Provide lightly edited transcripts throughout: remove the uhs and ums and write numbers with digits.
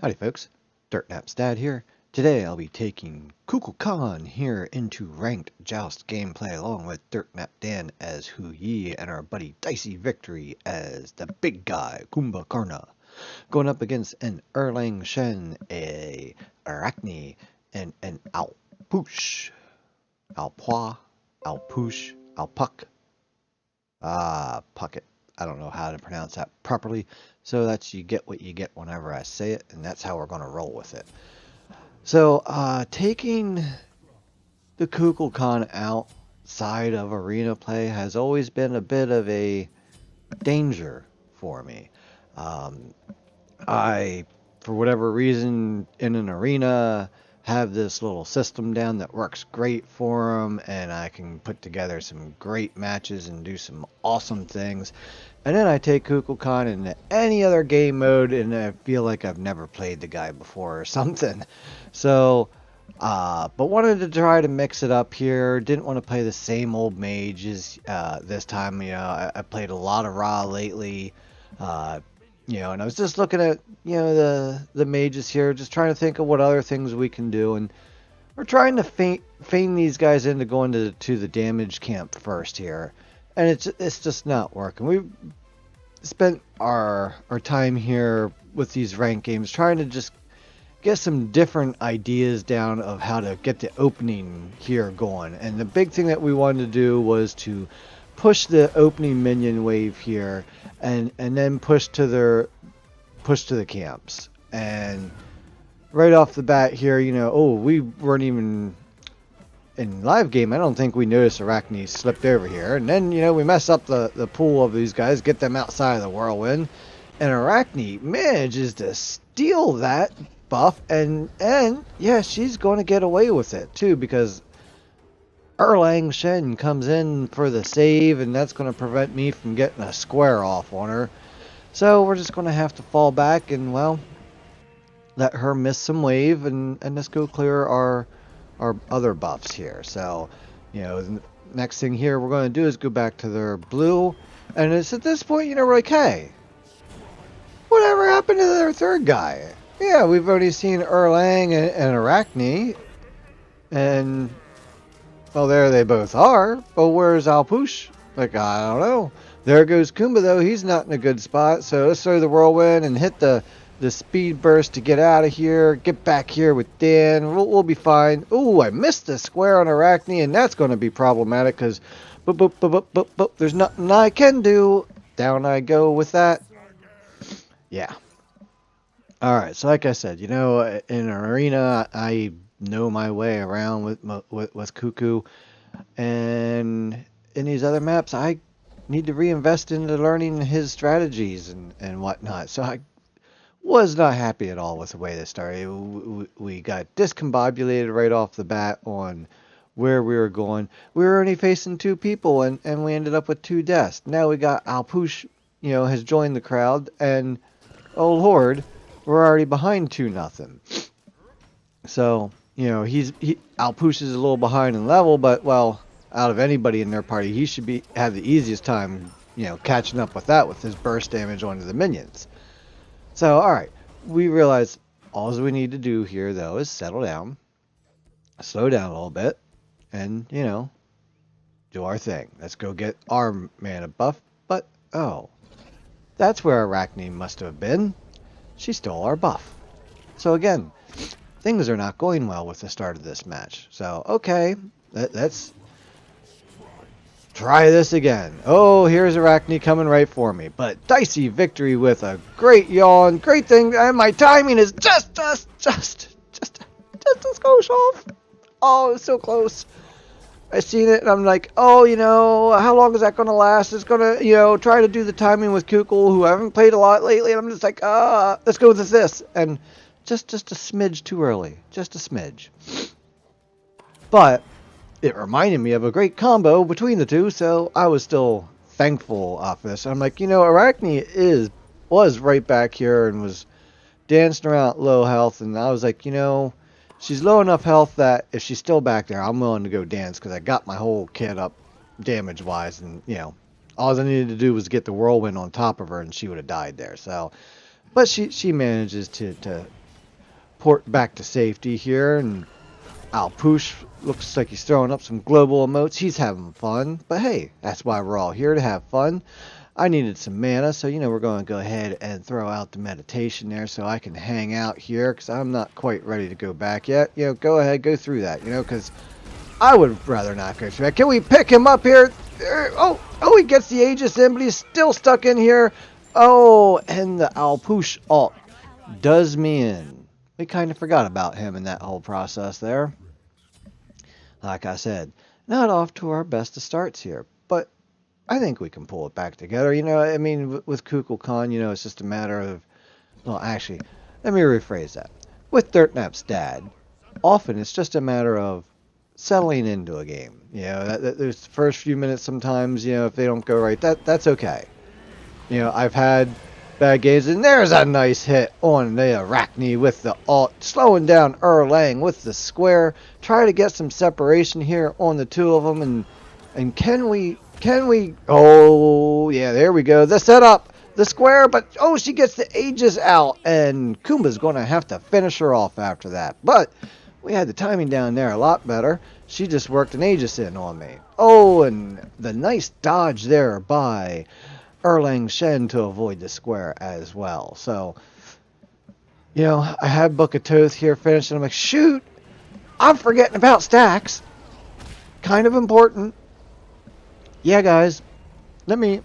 Howdy folks, Dirtnap's dad here. Today I'll be taking Kukulkan here into ranked Joust gameplay along with Dirtnap Dan as Hu Yi and our buddy Dicey Victory as the big guy Kumbhakarna. Going up against an Erlang Shen, a Arachne, and an Alpoosh. Alpois, Alpoosh, Alpuck. Puckett. I don't know how to pronounce that properly. So that's you get what you get whenever I say it, and that's how we're going to roll with it. So taking the Kukulkan outside of arena play has always been a bit of a danger for me. I, for whatever reason, in an arena, have this little system down that works great for them, and I can put together some great matches and do some awesome things. And then I take Kukulkan into any other game mode, and I feel like I've never played the guy before or something. So, but wanted to try to mix it up here. Didn't want to play the same old mages this time. You know, I played a lot of Ra lately. And I was just looking at, the mages here, just trying to think of what other things we can do. And we're trying to feign these guys into going to the damage camp first here. And it's just not working. We've spent our time here with these ranked games trying to just get some different ideas down of how to get the opening here going. And the big thing that we wanted to do was to push the opening minion wave here and then push to the camps. And right off the bat here, we weren't even in live game. I don't think we noticed Arachne slipped over here. And then, we mess up the pool of these guys, get them outside of the whirlwind. And Arachne manages to steal that buff. And yeah, she's going to get away with it too, because Erlang Shen comes in for the save, and that's going to prevent me from getting a square off on her. So we're just going to have to fall back and, well, let her miss some wave, and let's go clear our other buffs here. So, the next thing here we're going to do is go back to their blue, and it's at this point, we're like, hey, whatever happened to their third guy? Yeah, we've already seen Erlang and Arachne, and well, there they both are, but where's Alpoosh? Like, I don't know. There goes Kumba, though. He's not in a good spot, so let's throw the whirlwind and hit the speed burst to get out of here. Get back here with Dan. We'll be fine. Ooh, I missed the square on Arachne, and that's going to be problematic because there's nothing I can do. Down I go with that. Yeah. All right, so like I said, in an arena, I know my way around with Cuckoo, and in these other maps I need to reinvest into learning his strategies and whatnot. So I was not happy at all with the way this started. We got discombobulated right off the bat on where we were going. We were only facing two people, and we ended up with 2 deaths. Now we got Alpoosh, has joined the crowd, and oh Lord, we're already behind 2-0. So Alpoosh is a little behind in level, but, well, out of anybody in their party, he should have the easiest time, catching up with that with his burst damage onto the minions. So, alright, we realize all we need to do here, though, is settle down, slow down a little bit, and, do our thing. Let's go get our mana buff, but, oh, that's where Arachne must have been. She stole our buff. So, again, things are not going well with the start of this match. So, okay, let's try this again. Oh, here's Arachne coming right for me. But Dicey Victory with a great yawn. Great thing. And my timing is just a skosh off. Oh, it's so close. I seen it, and I'm like, oh, how long is that going to last? It's going to, try to do the timing with Kukul, who I haven't played a lot lately. And I'm just like, let's go with this. And just a smidge too early. Just a smidge. But it reminded me of a great combo between the two, so I was still thankful for this. I'm like, Arachne was right back here and was dancing around at low health, and I was like, she's low enough health that if she's still back there, I'm willing to go dance because I got my whole kit up damage-wise, and, all I needed to do was get the whirlwind on top of her, and she would have died there. So, but she manages to port back to safety here, and Alpoosh looks like he's throwing up some global emotes. He's having fun, but hey, that's why we're all here, to have fun. I needed some mana, so we're going to go ahead and throw out the meditation there so I can hang out here, because I'm not quite ready to go back yet. Go ahead, go through that, because I would rather not go through that. Can we pick him up here? Oh, he gets the Aegis in, but he's still stuck in here. Oh, and the Alpoosh ult does me in. We kind of forgot about him in that whole process there. Like I said, not off to our best of starts here, but I think we can pull it back together. I mean, with Kukulkan, it's just a matter of, well, actually, let me rephrase that. With Dirtnap's dad, often it's just a matter of settling into a game. There's the first few minutes sometimes, if they don't go right, that's okay. I've had bad games, and there's a nice hit on the Arachne with the ult, slowing down Erlang with the square. Try to get some separation here on the two of them, and can we, oh yeah, there we go, the setup, the square, but oh, she gets the Aegis out, and Kumba's going to have to finish her off after that. But we had the timing down there a lot better. She just worked an Aegis in on me. Oh, and the nice dodge there by Erlang Shen to avoid the square as well. So, I had Book of Toth here finished, and I'm like, shoot, I'm forgetting about stacks. Kind of important. Yeah, guys, let me,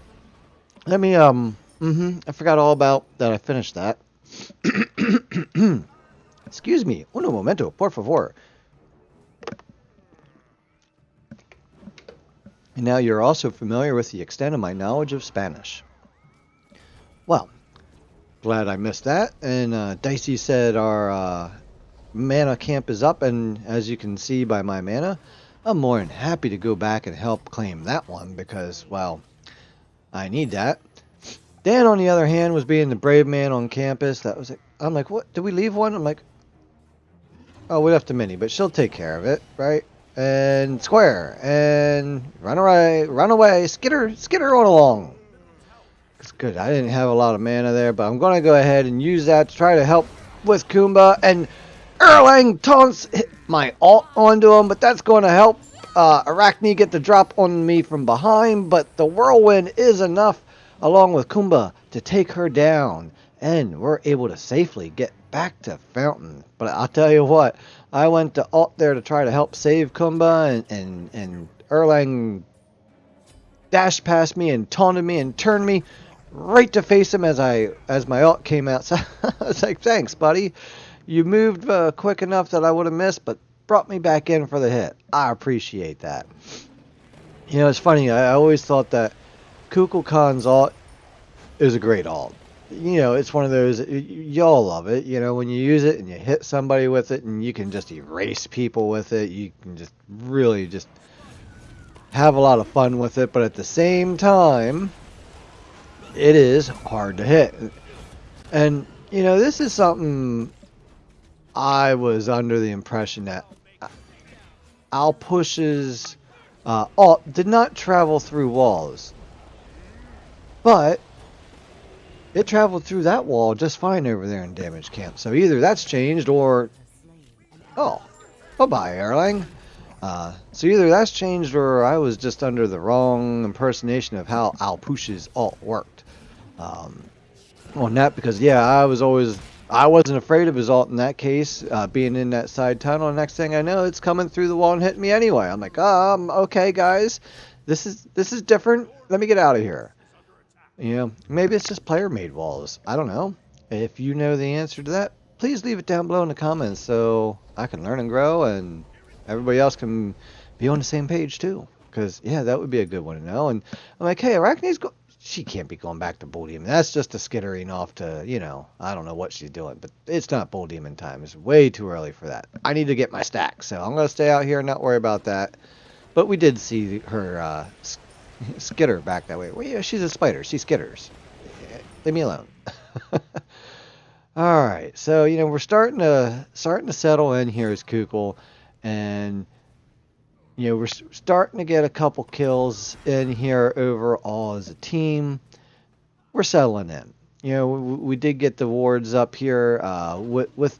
I forgot all about that. I finished that. Excuse me. Uno momento, por favor. And now you're also familiar with the extent of my knowledge of Spanish. Well, glad I missed that. And Dicey said our mana camp is up, and as you can see by my mana, I'm more than happy to go back and help claim that one because, well, I need that. Dan, on the other hand, was being the brave man on campus. I'm like, what? Did we leave one? I'm like, oh, we left a mini, but she'll take care of it, right? And square, and run away, skitter on along. It's good. I didn't have a lot of mana there, but I'm going to go ahead and use that to try to help with Kumba. And Erlang taunts my ult onto him, but that's going to help Arachne get the drop on me from behind. But the whirlwind is enough, along with Kumba, to take her down. And we're able to safely get back to Fountain. But I'll tell you what, I went to ult there to try to help save Kumba, and Erlang dashed past me and taunted me and turned me right to face him as my ult came out. So I was like, thanks, buddy. You moved quick enough that I would have missed, but brought me back in for the hit. I appreciate that. It's funny. I always thought that Kukulkan's ult is a great ult. It's one of those, y'all love it, when you use it and you hit somebody with it and you can just erase people with it. You can just really just have a lot of fun with it, but at the same time, it is hard to hit. And, this is something I was under the impression that Alpoosh's ult did not travel through walls, but it traveled through that wall just fine over there in damage camp. So either that's changed or... Oh, bye-bye, Erlang. So either that's changed or I was just under the wrong impersonation of how Alpoosh's ult worked. On that, because, yeah, I wasn't afraid of his ult in that case, being in that side tunnel. Next thing I know, it's coming through the wall and hitting me anyway. I'm like, okay, guys, this is different. Let me get out of here. Maybe it's just player-made walls. I don't know. If you know the answer to that, please leave it down below in the comments so I can learn and grow and everybody else can be on the same page too. Because, yeah, that would be a good one to know. And I'm like, hey, Arachne's she can't be going back to Bull Demon. That's just a skittering off to, I don't know what she's doing. But it's not Bull Demon time. It's way too early for that. I need to get my stack. So I'm going to stay out here and not worry about that. But we did see her... skitter back that way. Well, yeah, she's a spider. She skitters. Leave me alone. All right. So, we're starting to settle in here as Kukul, and we're starting to get a couple kills in here overall as a team. We're settling in. We did get the wards up here with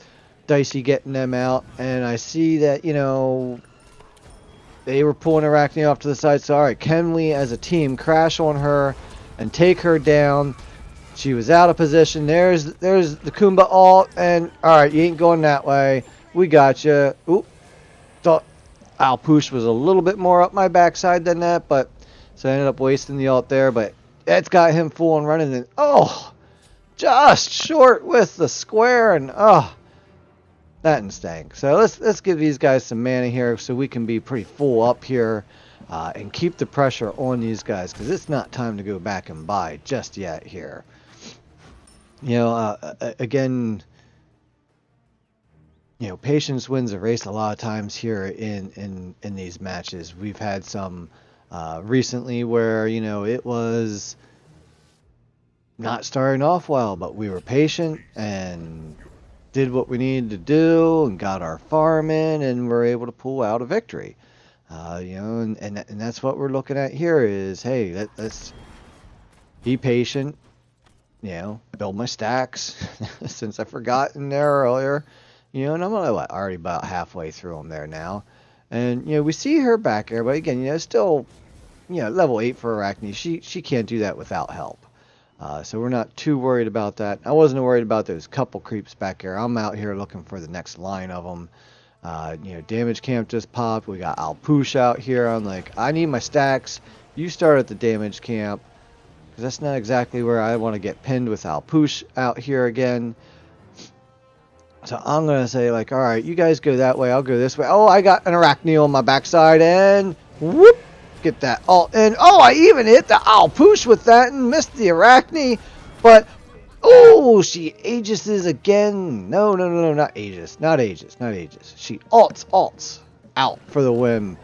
dicey getting them out. And I see that, you know, they were pulling Arachne off to the side. So, all right, can we as a team crash on her and take her down? She was out of position. There's the Kumba ult. And, all right, you ain't going that way. We got you. Oop. Thought Alpoosh was a little bit more up my backside than that. But so I ended up wasting the ult there. But it's got him full and running. And, oh, just short with the square. And, oh. That and stank. So let's give these guys some mana here so we can be pretty full up here and keep the pressure on these guys because it's not time to go back and buy just yet here. You know, again, you know, patience wins a race a lot of times here in these matches. We've had some recently where, you know, it was not starting off well, but we were patient and did what we needed to do and got our farm in and we're able to pull out a victory. You know, and that's what we're looking at here is, hey, let's be patient, you know, build my stacks since I forgot in there earlier, you know, and I'm already about halfway through them there now. And, you know, we see her back there, but again, you know, still, you know, level 8 for Arachne. She can't do that without help. So we're not too worried about that. I wasn't worried about those couple creeps back here. I'm out here looking for the next line of them. You know, damage camp just popped. We got Alpoosh out here. I'm like, I need my stacks. You start at the damage camp. Because that's not exactly where I want to get pinned with Alpoosh out here again. So I'm going to say, like, all right, you guys go that way. I'll go this way. Oh, I got an Arachne on my backside. And whoop. Get that ult in. Oh, I even hit the Alpoosh with that and missed the Arachne. But, oh, she Aegises again. No, not Aegis. Not Aegis. She ults out for the win.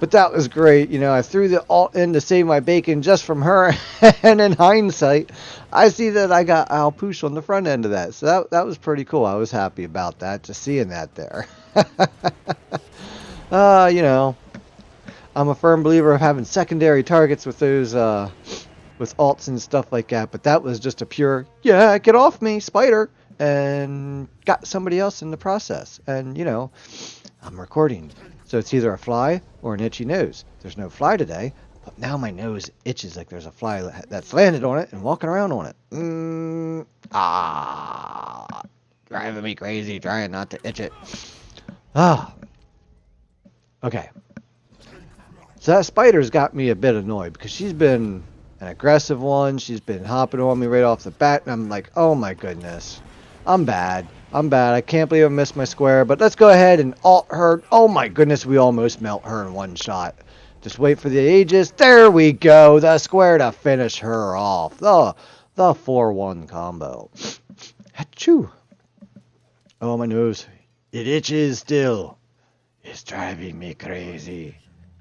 But that was great. You know, I threw the ult in to save my bacon just from her. And in hindsight, I see that I got Alpoosh on the front end of that. So that was pretty cool. I was happy about that, just seeing that there. You know. I'm a firm believer of having secondary targets with those, with ults and stuff like that. But that was just a pure, yeah, get off me, spider, and got somebody else in the process. And, you know, I'm recording. So it's either a fly or an itchy nose. There's no fly today, but now my nose itches like there's a fly that's landed on it and walking around on it. Driving me crazy, trying not to itch it. Okay. So that spider's got me a bit annoyed because she's been an aggressive one. She's been hopping on me right off the bat. And I'm like, oh my goodness. I'm bad. I can't believe I missed my square. But let's go ahead and ult her. Oh my goodness, we almost melt her in one shot. Just wait for the Aegis. There we go. The square to finish her off. The 4-1 combo. Achoo. Oh, my nose. It itches still. It's driving me crazy.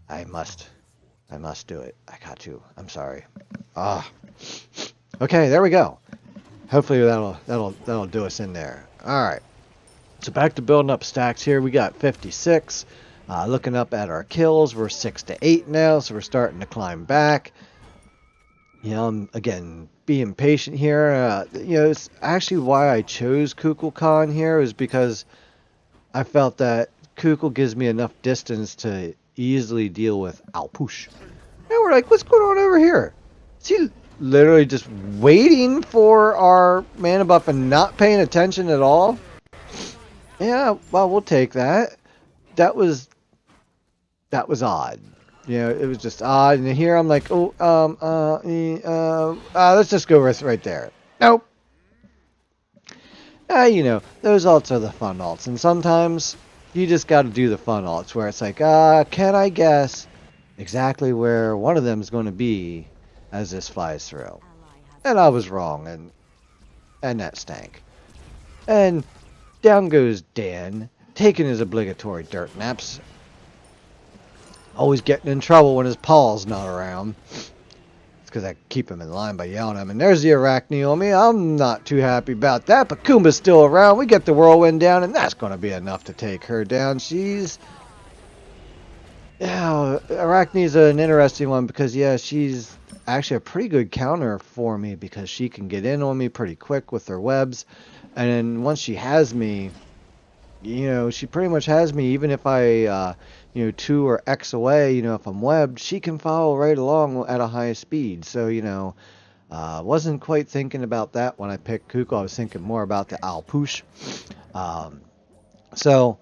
I must do it. I got to. I'm sorry. Okay, there we go. Hopefully that'll do us in there. All right. So back to building up stacks here. We got 56. Looking up at our kills, we're 6 to 8 now, so we're starting to climb back. You know, I'm, again, being patient here. You know, it's actually why I chose Kukulkan here is because I felt that Kukul gives me enough distance to easily deal with Alpoosh. And we're like, what's going on over here? Is he literally just waiting for our mana buff and not paying attention at all? Yeah, well, we'll take that. That was odd. You know, it was just odd. And here I'm like, let's just go with right there. Nope. You know, those ults are the fun ults. And sometimes you just got to do the fun ults where it's like, can I guess exactly where one of them is going to be as this flies through? And I was wrong, and that stank. And down goes Dan, taking his obligatory dirt naps. Always getting in trouble when his Paul's not around. It's because I keep him in line by yelling at him. And there's the Arachne on me. I'm not too happy about that. But Kumba's still around. We get the whirlwind down, and that's going to be enough to take her down. She's... Yeah, Arachne's an interesting one because, yeah, she's actually a pretty good counter for me because she can get in on me pretty quick with her webs. And then once she has me, she pretty much has me. Even if I, 2 or X away, if I'm webbed, she can follow right along at a high speed. So, wasn't quite thinking about that when I picked Kuko. I was thinking more about the Alpouche. Um, so,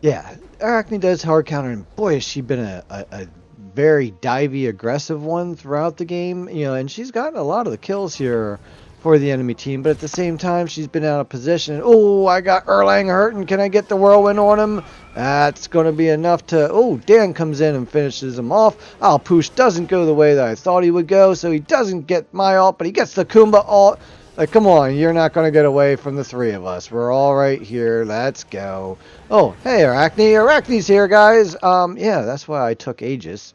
yeah, Arachne does hard counter, and boy, has she been a very divey, aggressive one throughout the game. And she's gotten a lot of the kills here for the enemy team, but at the same time, she's been out of position. Oh, I got Erlang hurting. Can I get the whirlwind on him? That's going to be enough to... Oh, Dan comes in and finishes him off. Alpouche doesn't go the way that I thought he would go, so he doesn't get my ult, but he gets the Kumba ult. Like, come on, you're not going to get away from the 3 of us. We're all right here. Let's go. Oh, hey, Arachne. Arachne's here, guys. Yeah, that's why I took Aegis,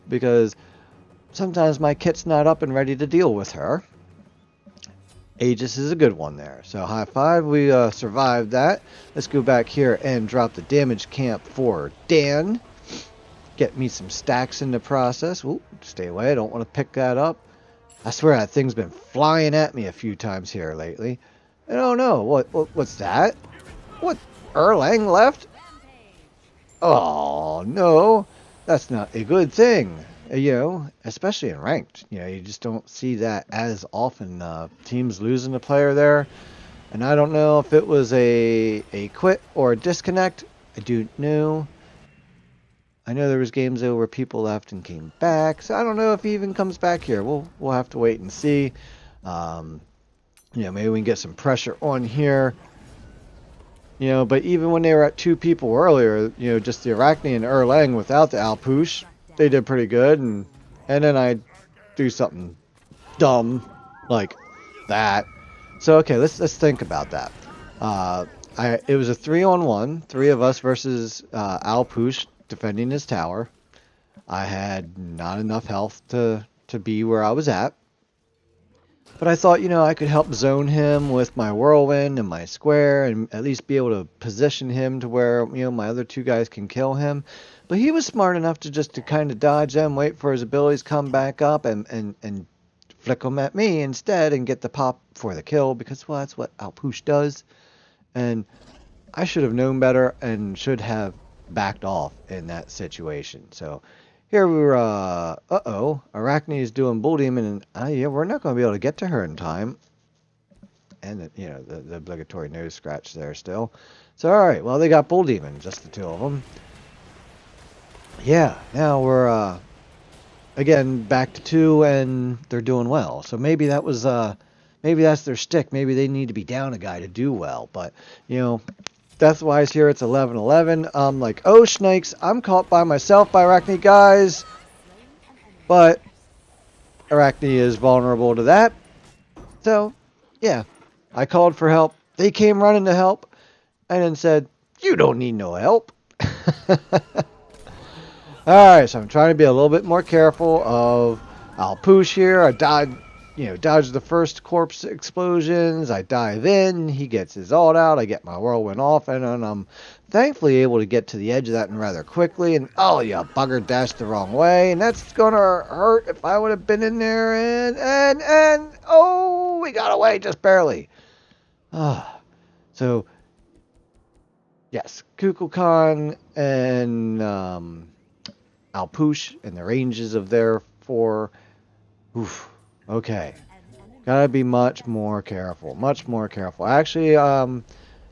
because sometimes my kit's not up and ready to deal with her. Aegis is a good one there. So, high five. We survived that. Let's go back here and drop the damage camp for Dan. Get me some stacks in the process. Ooh, stay away. I don't want to pick that up. I swear that thing's been flying at me a few times here lately. I don't know. What's that? What? Erlang left? Oh, no. That's not a good thing. Especially in ranked. You just don't see that as often. Teams losing a player there. And I don't know if it was a quit or a disconnect. I don't know. I know there was games though where people left and came back, so I don't know if he even comes back here. We'll have to wait and see. Maybe we can get some pressure on here. But even when they were at 2 people earlier, just the Arachne and Erlang without the Alpouche, they did pretty good. And then I do something dumb like that. So okay, let's think about that. It was a 3-on-1, 3 of us versus Alpouche defending his tower. I had not enough health to be where I was at. But I thought, I could help zone him with my whirlwind and my square and at least be able to position him to where, my other 2 guys can kill him. But he was smart enough to kind of dodge them, wait for his abilities come back up and flick them at me instead and get the pop for the kill because, well, that's what Alpouche does. And I should have known better and should have backed off in that situation. So here we were, Arachne is doing Bull Demon, and yeah, we're not going to be able to get to her in time. And, the obligatory nose scratch there still. So, alright, well, they got Bull Demon, just the 2 of them. Yeah, now we're, again, back to 2, and they're doing well. So maybe that was, maybe that's their stick. Maybe they need to be down a guy to do well. But, death-wise here, it's 11-11. I'm like, oh, snakes, I'm caught by myself by Arachne, guys. But Arachne is vulnerable to that. So, yeah, I called for help. They came running to help and then said, you don't need no help. Alright, so I'm trying to be a little bit more careful of Alpouche here. I dodge the first corpse explosions. I dive in. He gets his ult out. I get my whirlwind off. And then I'm thankfully able to get to the edge of that rather quickly. And, oh, you bugger dashed the wrong way. And that's going to hurt if I would have been in there. And, oh, we got away just barely. So, yes, Kukulkan and Alpouche and the ranges of their 4. Oof. Okay. Gotta be much more careful. Much more careful. Actually, yeah,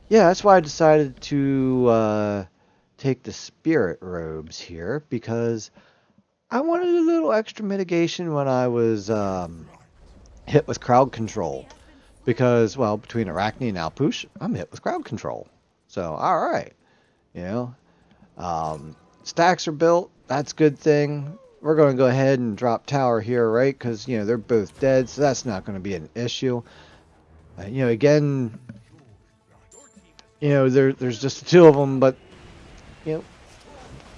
that's why I decided to take the spirit robes here, because I wanted a little extra mitigation when I was hit with crowd control. Because, well, between Arachne and Alpouche, I'm hit with crowd control. So, alright. Stacks are built. That's a good thing. We're going to go ahead and drop tower here, right? Because, they're both dead, so that's not going to be an issue. Again, there's just the 2 of them, but,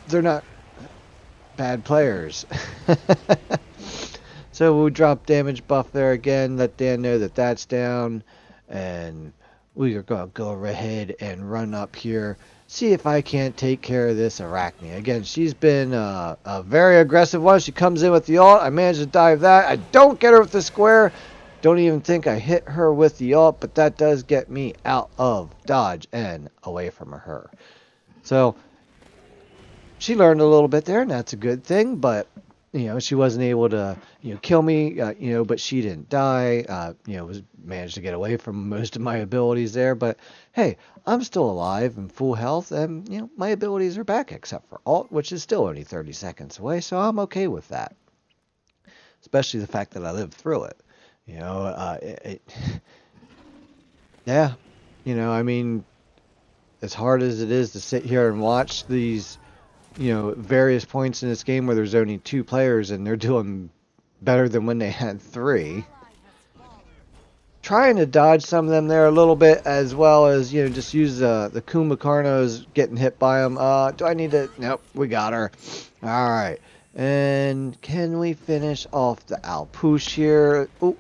they're not bad players. So we'll drop damage buff there again, let Dan know that that's down, and we are going to go ahead and run up here. See if I can't take care of this Arachne. Again, she's been a very aggressive one. She comes in with the ult. I managed to dive that. I don't get her with the square. Don't even think I hit her with the ult, but that does get me out of dodge and away from her. So she learned a little bit there, and that's a good thing. But she wasn't able to kill me, but she didn't die. Was managed to get away from most of my abilities there. But hey, I'm still alive and full health, and my abilities are back except for ult, which is still only 30 seconds away. So I'm okay with that, especially the fact that I lived through it. Yeah, I mean, as hard as it is to sit here and watch these various points in this game where there's only 2 players and they're doing better than when they had 3. Trying to dodge some of them there a little bit, as well as just use the Kukulkan getting hit by them. Do I need to? Nope, we got her. All right, and can we finish off the Alpouche here? Ooh,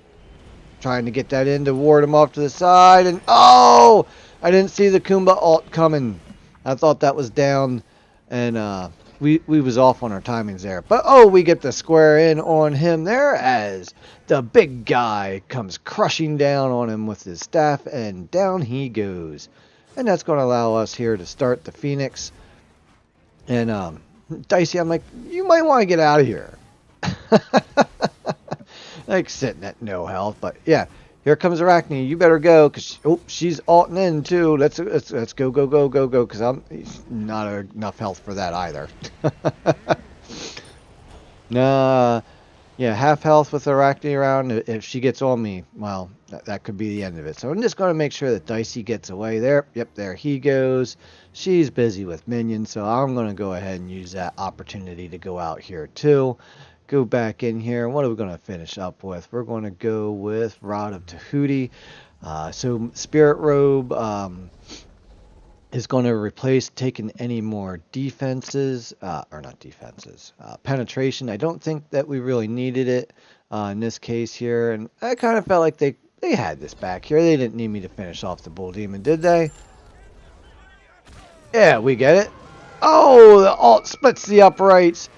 trying to get that in to ward him off to the side, and oh, I didn't see the Kumba ult coming. I thought that was down. And we was off on our timings there. But we get the square in on him there as the big guy comes crushing down on him with his staff, and down he goes. And that's going to allow us here to start the Phoenix. And Dicey, I'm like, you might want to get out of here. Like sitting at no health, but yeah. Here comes Arachne. You better go, because she's ulting in too. Let's go, because I'm not enough health for that either. Nah, yeah, half health with Arachne around. If she gets on me, well, that could be the end of it. So I'm just going to make sure that Dicey gets away there. Yep, there he goes. She's busy with minions, so I'm going to go ahead and use that opportunity to go out here too. Go back in here. What are we going to finish up with? We're going to go with Rod of Tahuti. So Spirit Robe is going to replace taking any more defenses, or not defenses, penetration. I don't think that we really needed it in this case here. And I kind of felt like they had this back here. They didn't need me to finish off the Bull Demon, did they? Yeah, we get it. Oh, the ult splits the uprights.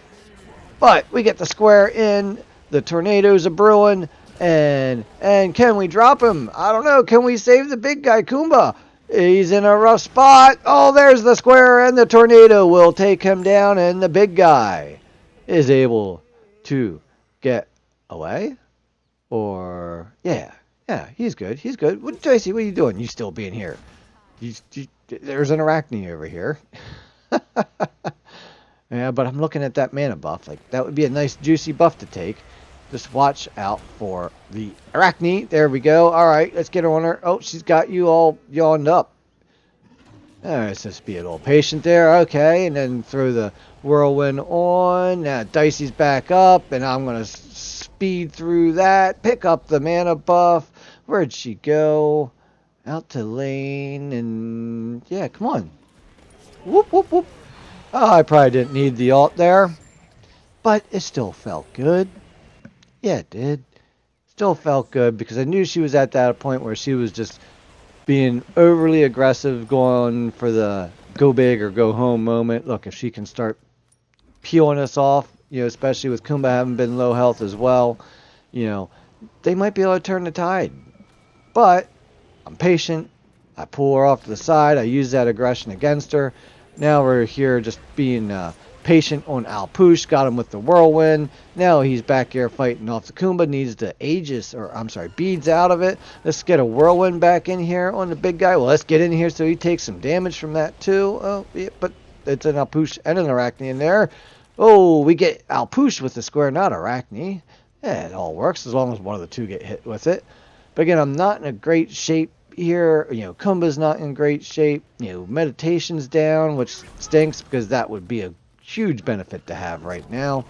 But we get the square in. The tornadoes are brewing. And can we drop him? I don't know. Can we save the big guy, Kumba? He's in a rough spot. Oh, there's the square, and the tornado will take him down. And the big guy is able to get away. Or, yeah, he's good. He's good. What, Dicey, what are you doing? You still being here? There's an Arachne over here. Yeah, but I'm looking at that mana buff. Like, that would be a nice juicy buff to take. Just watch out for the Arachne. There we go. All right, let's get her on her. Oh, she's got you all yawned up. All right, let's just be a little patient there. Okay, and then throw the whirlwind on. Now Dicey's back up, and I'm going to speed through that. Pick up the mana buff. Where'd she go? Out to lane, and yeah, come on. Whoop, whoop, whoop. Oh, I probably didn't need the ult there, but it still felt good. Yeah, it did. Still felt good because I knew she was at that point where she was just being overly aggressive, going for the go big or go home moment. Look, if she can start peeling us off, especially with Kumba having been low health as well, they might be able to turn the tide. But I'm patient. I pull her off to the side. I use that aggression against her. Now we're here just being patient on Alpouche. Got him with the whirlwind. Now he's back here fighting off the Kumba. Needs the Aegis, beads out of it. Let's get a whirlwind back in here on the big guy. Well, let's get in here so he takes some damage from that too. Oh, yeah, but it's an Alpouche and an Arachne in there. Oh, we get Alpouche with the square, not Arachne. Yeah, it all works as long as one of the two get hit with it. But again, I'm not in a great shape here. Kumba's not in great shape. Meditation's down, which stinks because that would be a huge benefit to have right now.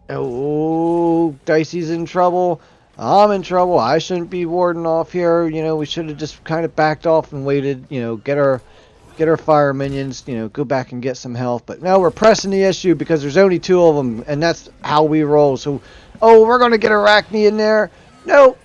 Oh, Dicey's in trouble. I'm in trouble. I shouldn't be warding off here. We should have just kind of backed off and waited. Get our fire minions. Go back and get some health. But now we're pressing the issue because there's only 2 of them, and that's how we roll. So, we're gonna get Arachne in there. No.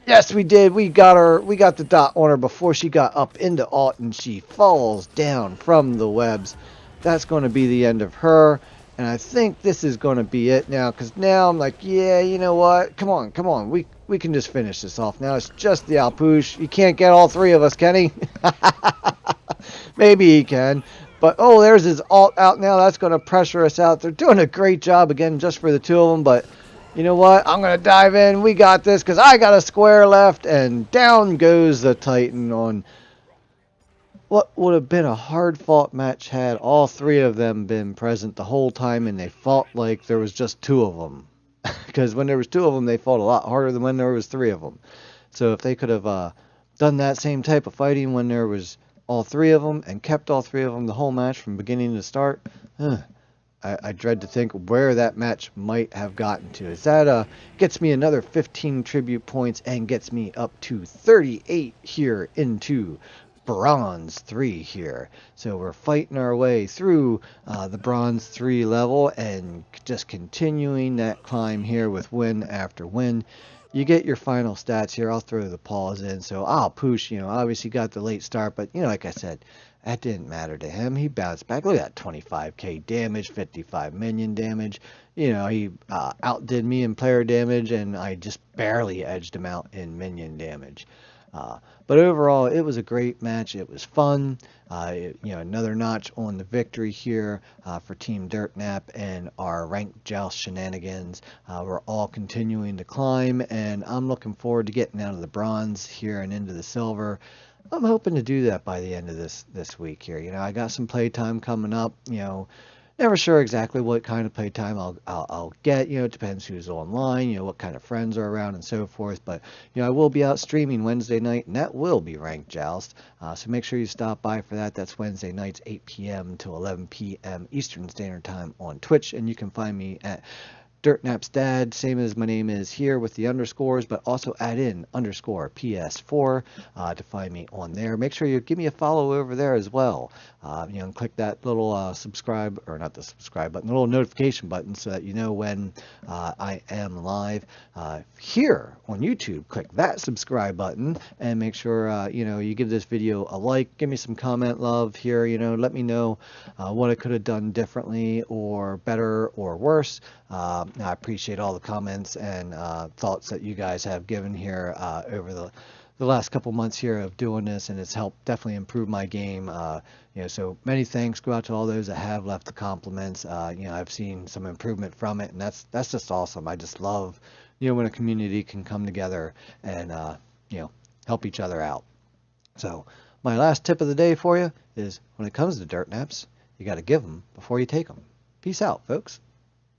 Yes, we did. We got her. We got the dot on her before she got up into ult, and she falls down from the webs. That's going to be the end of her. And I think this is going to be it now, because now I'm like, yeah, you know what? Come on. We can just finish this off now. It's just the Alpouche. You can't get all three of us, can he? Maybe he can. But, oh, there's his alt out now. That's going to pressure us out. They're doing a great job, again, just for the two of them. But you know what? I'm going to dive in. We got this, because I got a square left. And down goes the Titan on what would have been a hard-fought match had all three of them been present the whole time and they fought like there was just two of them. Because when there was two of them, they fought a lot harder than when there was three of them. So if they could have done that same type of fighting when there was all three of them and kept all three of them the whole match from beginning to start, I dread to think where that match might have gotten to. Is that gets me another 15 tribute points and gets me up to 38 here into bronze 3 here. So we're fighting our way through the bronze 3 level and just continuing that climb here with win after win. You get your final stats here. I'll throw the pause in. So Alpouche, obviously got the late start, but like I said, that didn't matter to him. He bounced back. Look at that 25k damage, 55 minion damage. He outdid me in player damage, and I just barely edged him out in minion damage. But overall, it was a great match. It was fun. Another notch on the victory here for Team Dirtnap and our ranked Joust shenanigans. We're all continuing to climb, and I'm looking forward to getting out of the bronze here and into the silver. I'm hoping to do that by the end of this week here. I got some playtime coming up. Never sure exactly what kind of playtime I'll get. It depends who's online. What kind of friends are around and so forth. But I will be out streaming Wednesday night, and that will be Ranked Joust. So make sure you stop by for that. That's Wednesday nights, 8 p.m. to 11 p.m. Eastern Standard Time on Twitch, and you can find me at Dirtnap's dad, same as my name is here with the underscores, but also add in underscore PS4 to find me on there. Make sure you give me a follow over there as well. And click that little subscribe, or not the subscribe button, the little notification button so that you know when I am live. Here on YouTube, click that subscribe button and make sure you give this video a like. Give me some comment love here. Let me know what I could have done differently or better or worse. I appreciate all the comments and thoughts that you guys have given here over the last couple months here of doing this, and it's helped definitely improve my game. So many thanks go out to all those that have left the compliments. I've seen some improvement from it, and that's just awesome. I just love when a community can come together and help each other out. So my last tip of the day for you is when it comes to dirt naps, you got to give them before you take them. Peace out, folks.